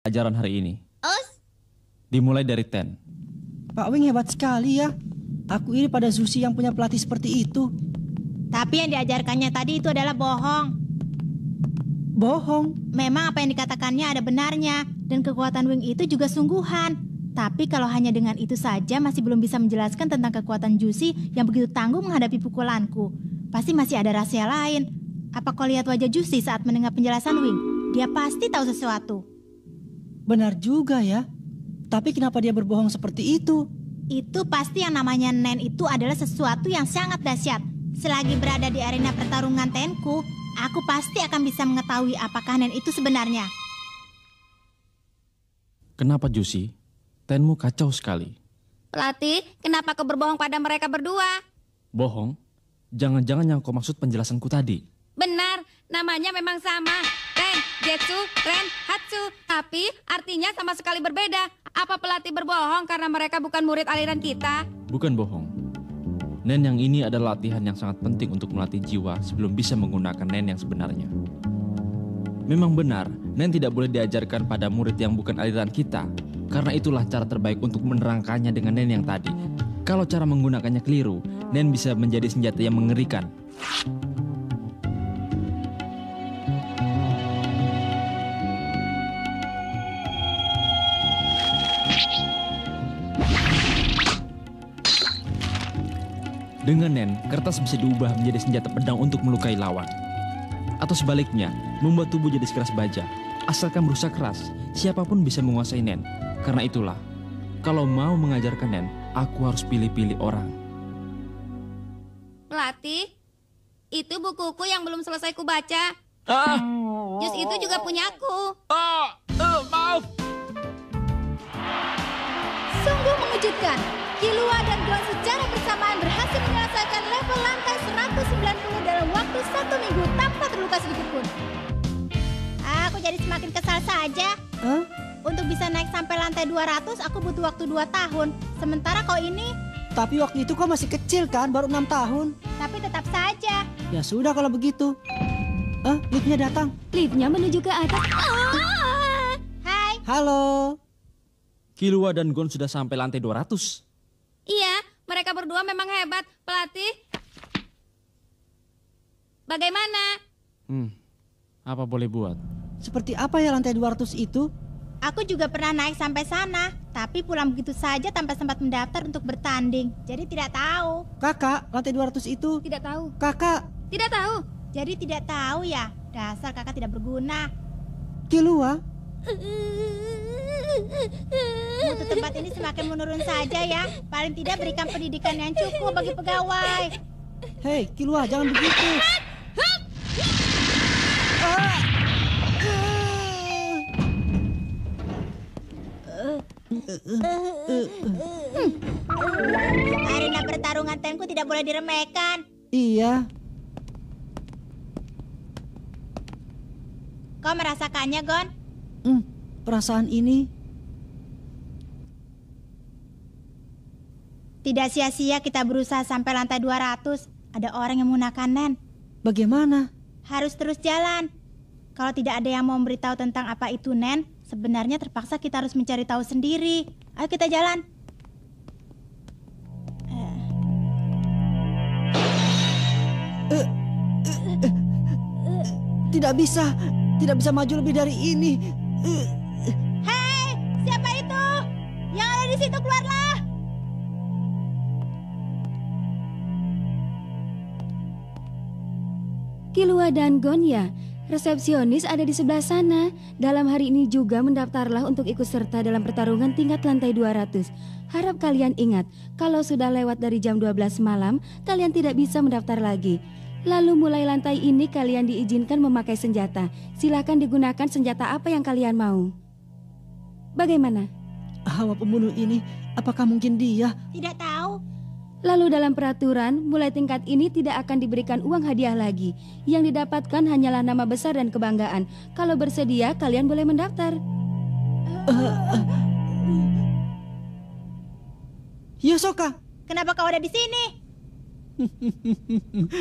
Ajaran hari ini Us? dimulai dari Ten. Pak Wing hebat sekali ya. Aku iri pada Zusi yang punya pelatih seperti itu. Tapi yang diajarkannya tadi itu adalah bohong. Bohong. Memang apa yang dikatakannya ada benarnya. Dan kekuatan Wing itu juga sungguhan. Tapi kalau hanya dengan itu saja masih belum bisa menjelaskan tentang kekuatan Jusi yang begitu tangguh menghadapi pukulanku. Pasti masih ada rahasia lain. Apa kau lihat wajah Jusi saat mendengar penjelasan Wing? Dia pasti tahu sesuatu. Benar juga ya. Tapi kenapa dia berbohong seperti itu? Itu pasti yang namanya Nen itu adalah sesuatu yang sangat dahsyat. Selagi berada di arena pertarungan Tenku, aku pasti akan bisa mengetahui apakah Nen itu sebenarnya. Kenapa Jusi? Tenmu kacau sekali. Pelatih, kenapa kau berbohong pada mereka berdua? Bohong? Jangan-jangan yang kau maksud penjelasanku tadi. Benar, namanya memang sama. Ten, Getsu, Ren, Hatsu. Tapi artinya sama sekali berbeda. Apa pelatih berbohong karena mereka bukan murid aliran kita? Bukan bohong. Nen yang ini adalah latihan yang sangat penting untuk melatih jiwa sebelum bisa menggunakan Nen yang sebenarnya. Memang benar, Nen tidak boleh diajarkan pada murid yang bukan aliran kita. Karena itulah cara terbaik untuk menerangkannya dengan Nen yang tadi. Kalau cara menggunakannya keliru, Nen bisa menjadi senjata yang mengerikan. Dengan Nen, kertas bisa diubah menjadi senjata pedang untuk melukai lawan. Atau sebaliknya, membuat tubuh jadi sekeras baja. Asalkan berusaha keras, siapapun bisa menguasai Nen. Karena itulah, kalau mau mengajarkan Nen, aku harus pilih-pilih orang. Pelatih, itu bukuku yang belum selesai kubaca. Jus itu juga punyaku. Maaf. Sungguh mengejutkan. Killua dan Gon secara bersamaan berhasil menyelesaikan level lantai 190 dalam waktu 1 minggu tanpa terluka sedikitpun. Aku jadi semakin kesal saja. Untuk bisa naik sampai lantai 200 aku butuh waktu 2 tahun. Sementara kau ini... Tapi waktu itu kau masih kecil kan, baru 6 tahun. Tapi tetap saja. Ya sudah kalau begitu. Liftnya datang. Liftnya menuju ke atas. Hai. Halo. Killua dan Gon sudah sampai lantai 200. Iya, mereka berdua memang hebat. Pelatih, bagaimana? Apa boleh buat? Seperti apa ya lantai 200 itu? Aku juga pernah naik sampai sana. Tapi pulang begitu saja tanpa sempat mendaftar untuk bertanding. Jadi tidak tahu. Kakak, lantai 200 itu. Tidak tahu. Kakak, Tidak tahu. Jadi tidak tahu ya. Dasar kakak tidak berguna. Killua. Mutu tempat ini semakin menurun saja ya. Paling tidak berikan pendidikan yang cukup bagi pegawai. Hei, Killua, jangan begitu. Arena pertarungan Tenku tidak boleh diremehkan. Iya, Kau merasakannya, Gon? perasaan ini. Tidak sia-sia kita berusaha sampai lantai 200. Ada orang yang menggunakan Nen. Bagaimana? Harus terus jalan. Kalau tidak ada yang mau memberitahu tentang apa itu Nen, sebenarnya terpaksa kita harus mencari tahu sendiri. Ayo kita jalan. Tidak bisa maju lebih dari ini. Hei, siapa itu? Yang ada di situ keluarlah. Killua dan Gon ya, resepsionis ada di sebelah sana. Dalam hari ini juga mendaftarlah untuk ikut serta dalam pertarungan tingkat lantai 200. Harap kalian ingat, kalau sudah lewat dari jam 12 malam, kalian tidak bisa mendaftar lagi. Lalu mulai lantai ini kalian diizinkan memakai senjata. Silakan digunakan senjata apa yang kalian mau. Bagaimana? Hawa pembunuh ini, apakah mungkin dia? Tidak tahu. Lalu dalam peraturan, mulai tingkat ini tidak akan diberikan uang hadiah lagi. Yang didapatkan hanyalah nama besar dan kebanggaan. Kalau bersedia, kalian boleh mendaftar. Yosoka, Kenapa kau ada di sini?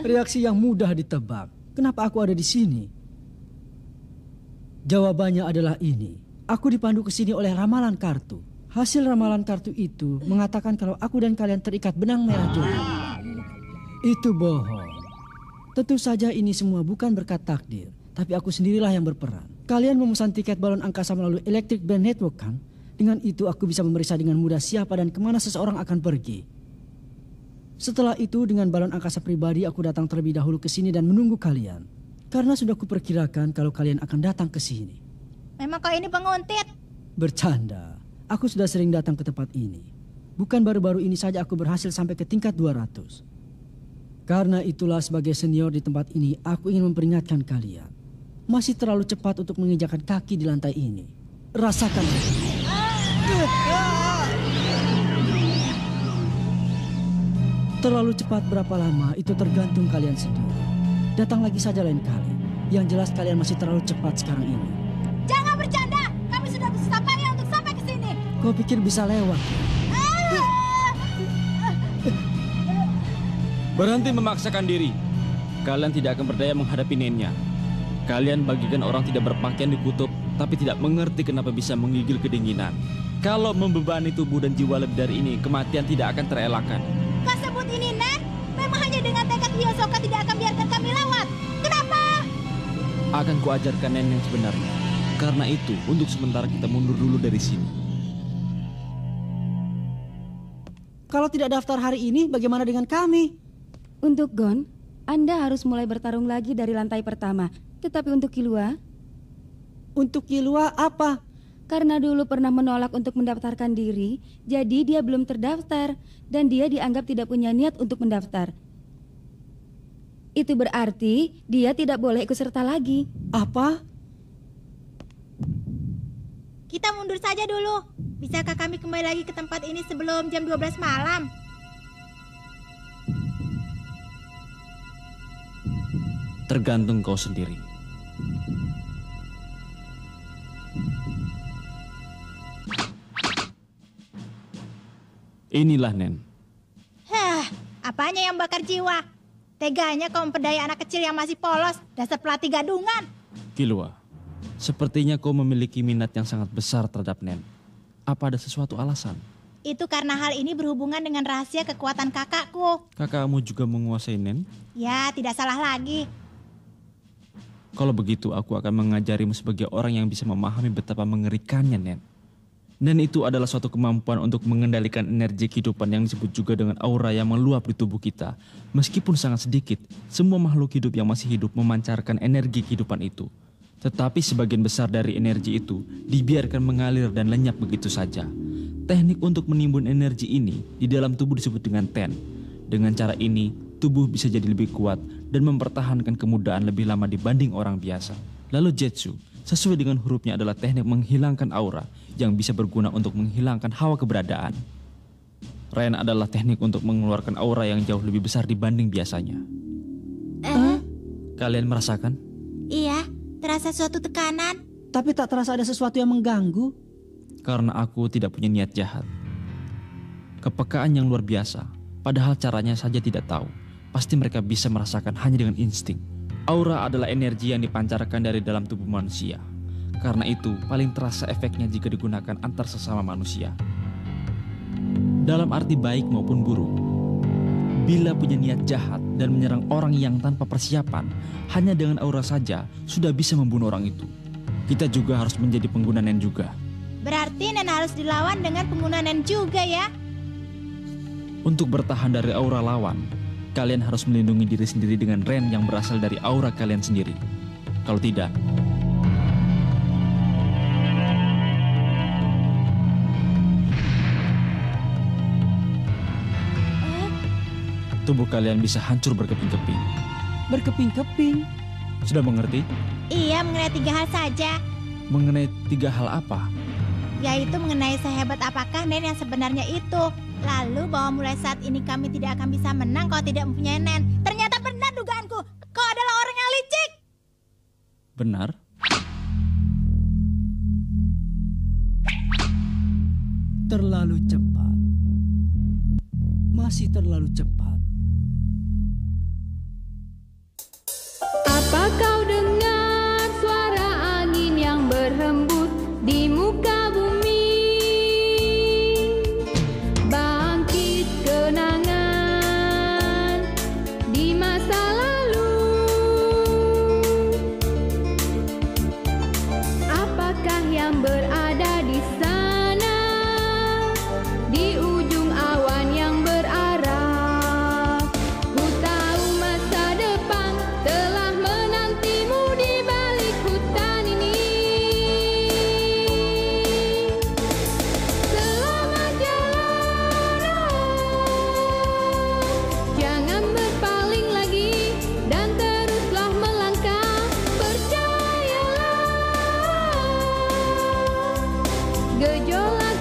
reaksi yang mudah ditebak. Kenapa aku ada di sini? Jawabannya adalah ini. Aku dipandu ke sini oleh ramalan kartu. Hasil ramalan kartu itu mengatakan kalau aku dan kalian terikat benang merah jodoh. Itu bohong. Tentu saja ini semua bukan berkat takdir, tapi aku sendirilah yang berperan. Kalian memesan tiket balon angkasa melalui Electric Band Network kan? Dengan itu aku bisa memeriksa dengan mudah siapa dan kemana seseorang akan pergi. Setelah itu dengan balon angkasa pribadi aku datang terlebih dahulu ke sini dan menunggu kalian. Karena sudah kuperkirakan kalau kalian akan datang ke sini. Memang kau ini penguntit. Bercanda. Aku sudah sering datang ke tempat ini. Bukan baru-baru ini saja aku berhasil sampai ke tingkat 200. Karena itulah sebagai senior di tempat ini aku ingin memperingatkan kalian. Masih terlalu cepat untuk menginjakkan kaki di lantai ini. Rasakan. Terlalu cepat berapa lama itu tergantung kalian sendiri. Datang lagi saja lain kali. Yang jelas kalian masih terlalu cepat sekarang ini. Jangan bercanda. Kami sudah bersusah payah untuk sampai ke sini. Kau pikir bisa lewat? Berhenti memaksakan diri. Kalian tidak akan berdaya menghadapi nennya. Kalian bagikan orang tidak berpakaian di kutub, tapi tidak mengerti kenapa bisa menggigil kedinginan. Kalau membebani tubuh dan jiwa lebih dari ini, kematian tidak akan terelakkan. Kau sebut ini Nen? Memang hanya dengan tekad Hiyosoka tidak akan biarkan kami lewat. Kenapa? Akan kuajarkan Nen yang sebenarnya. Karena itu, untuk sementara kita mundur dulu dari sini. Kalau tidak daftar hari ini, bagaimana dengan kami? Untuk Gon, Anda harus mulai bertarung lagi dari lantai pertama. Tetapi untuk Killua? Untuk Killua apa? Karena dulu pernah menolak untuk mendaftarkan diri, jadi dia belum terdaftar. Dan dia dianggap tidak punya niat untuk mendaftar. Itu berarti dia tidak boleh ikut serta lagi. Apa? Kita mundur saja dulu. Bisakah kami kembali lagi ke tempat ini sebelum jam 12 malam? Tergantung kau sendiri. Inilah Nen. Hah, apanya yang bakar jiwa? Teganya kau memperdaya anak kecil yang masih polos, dasar pelatih gadungan. Killua, sepertinya kau memiliki minat yang sangat besar terhadap Nen. Apa ada sesuatu alasan? Itu karena hal ini berhubungan dengan rahasia kekuatan kakakku. Kakakmu juga menguasai Nen? Ya, tidak salah lagi. Kalau begitu, aku akan mengajarimu sebagai orang yang bisa memahami betapa mengerikannya, Nen. Nen itu adalah suatu kemampuan untuk mengendalikan energi kehidupan yang disebut juga dengan aura yang meluap di tubuh kita. Meskipun sangat sedikit, semua makhluk hidup yang masih hidup memancarkan energi kehidupan itu. Tetapi sebagian besar dari energi itu dibiarkan mengalir dan lenyap begitu saja. Teknik untuk menimbun energi ini di dalam tubuh disebut dengan Ten. Dengan cara ini, tubuh bisa jadi lebih kuat dan mempertahankan kemudaan lebih lama dibanding orang biasa. Lalu Jetsu, sesuai dengan hurufnya adalah teknik menghilangkan aura yang bisa berguna untuk menghilangkan hawa keberadaan. Ren adalah teknik untuk mengeluarkan aura yang jauh lebih besar dibanding biasanya. Kalian merasakan? Iya, terasa suatu tekanan. Tapi tak terasa ada sesuatu yang mengganggu. Karena aku tidak punya niat jahat. Kepekaan yang luar biasa, padahal caranya saja tidak tahu. Pasti mereka bisa merasakan hanya dengan insting. Aura adalah energi yang dipancarkan dari dalam tubuh manusia. Karena itu, paling terasa efeknya jika digunakan antar sesama manusia. Dalam arti baik maupun buruk. Bila punya niat jahat dan menyerang orang yang tanpa persiapan, hanya dengan aura saja sudah bisa membunuh orang itu. Kita juga harus menjadi pengguna Nen juga. Berarti Nen harus dilawan dengan penggunaan Nen juga ya? Untuk bertahan dari aura lawan, kalian harus melindungi diri sendiri dengan Ren yang berasal dari aura kalian sendiri. Kalau tidak, tubuh kalian bisa hancur berkeping-keping. Berkeping-keping. Sudah mengerti? Iya, mengenai 3 hal saja. Mengenai 3 hal apa? Yaitu mengenai sehebat apakah Nen yang sebenarnya itu. Lalu bahwa mulai saat ini kami tidak akan bisa menang kalau tidak mempunyai Nen. Ternyata benar dugaanku. Kau adalah orang yang licik. Benar? Terlalu cepat. Masih terlalu cepat. Apa kau dengar suara angin yang berhembus di yang berada di sana, di ujung awan yang berarah. Ku tahu masa depan telah menantimu di balik hutan ini. Selamat jalan, jangan berpaling lagi dan teruslah melangkah. Percayalah, gejolak